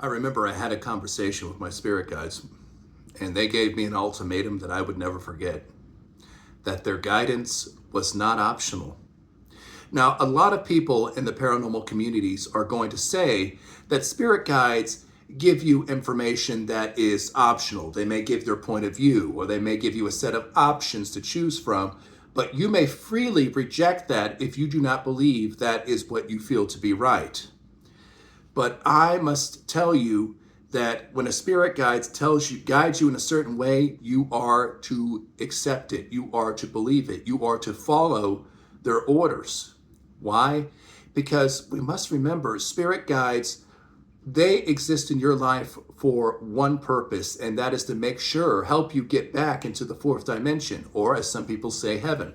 I remember I had a conversation with my spirit guides, and they gave me an ultimatum that I would never forget, that their guidance was not optional. Now, a lot of people in the paranormal communities are going to say that spirit guides give you information that is optional. They may give their point of view, or they may give you a set of options to choose from, but you may freely reject that if you do not believe that is what you feel to be right. But I must tell you that when a spirit guides you in a certain way, you are to accept it. You are to believe it. You are to follow their orders. Why? Because we must remember, spirit guides, they exist in your life for one purpose, and that is to help you get back into the fourth dimension, or as some people say, heaven.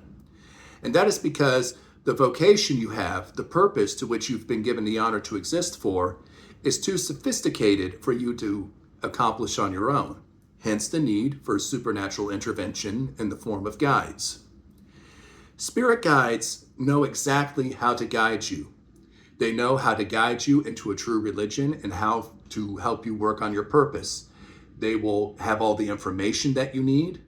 And that is because the vocation you have, the purpose to which you've been given the honor to exist for, is too sophisticated for you to accomplish on your own. Hence the need for supernatural intervention in the form of guides. Spirit guides know exactly how to guide you. They know how to guide you into a true religion and how to help you work on your purpose. They will have all the information that you need,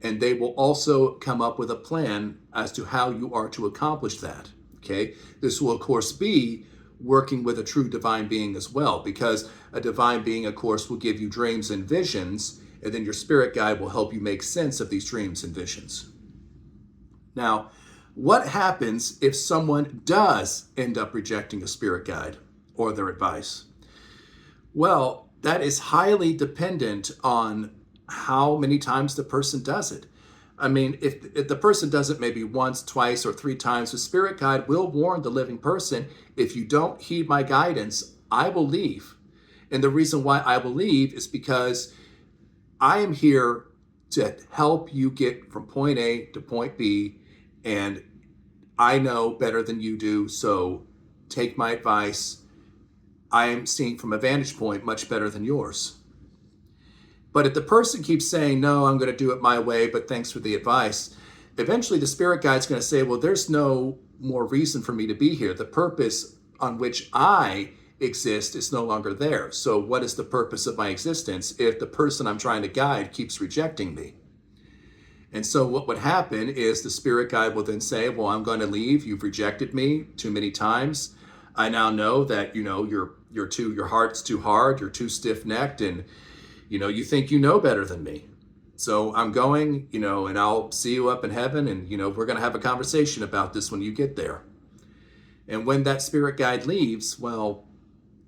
and they will also come up with a plan as to how you are to accomplish that, okay? This will, of course, be working with a true divine being as well, because a divine being, of course, will give you dreams and visions, and then your spirit guide will help you make sense of these dreams and visions. Now, what happens if someone does end up rejecting a spirit guide or their advice? Well, that is highly dependent on how many times the person does it. I mean, if the person does it maybe once, twice, or three times, the spirit guide will warn the living person, if you don't heed my guidance, I will leave. And the reason why I will leave is because I am here to help you get from point A to point B, and I know better than you do, so take my advice. I am seeing from a vantage point much better than yours. But if the person keeps saying, no, I'm going to do it my way, but thanks for the advice, eventually the spirit guide's going to say, well, there's no more reason for me to be here. The purpose on which I exist is no longer there. So what is the purpose of my existence if the person I'm trying to guide keeps rejecting me? And so what would happen is the spirit guide will then say, well, I'm going to leave. You've rejected me too many times. I now know that, your heart's too hard. You're too stiff-necked, and you think you know better than me. So I'm going, and I'll see you up in heaven, and, we're going to have a conversation about this when you get there. And when that spirit guide leaves, well,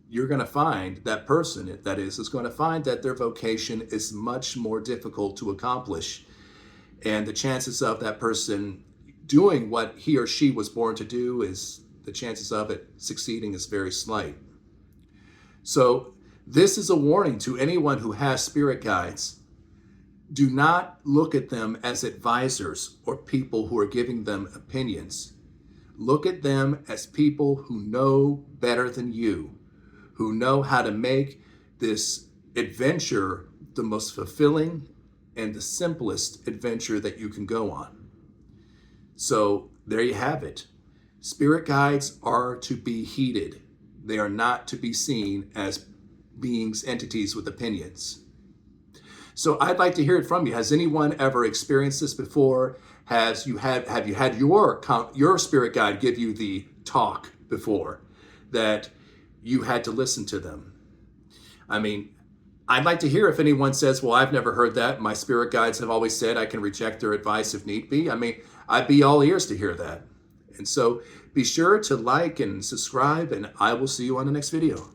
you're going to find that person, is going to find that their vocation is much more difficult to accomplish. And the chances of that person doing what he or she was born to do, the chances of it succeeding is very slight. So this is a warning to anyone who has spirit guides. Do not look at them as advisors or people who are giving them opinions. Look at them as people who know better than you, who know how to make this adventure the most fulfilling and the simplest adventure that you can go on. So there you have it. Spirit guides are to be heeded. They are not to be seen as beings, entities with opinions. So I'd like to hear it from you. Has anyone ever experienced this before? Have you had your spirit guide give you the talk before that you had to listen to them? I mean, I'd like to hear if anyone says, well, I've never heard that. My spirit guides have always said I can reject their advice if need be. I mean, I'd be all ears to hear that. And so be sure to like and subscribe, and I will see you on the next video.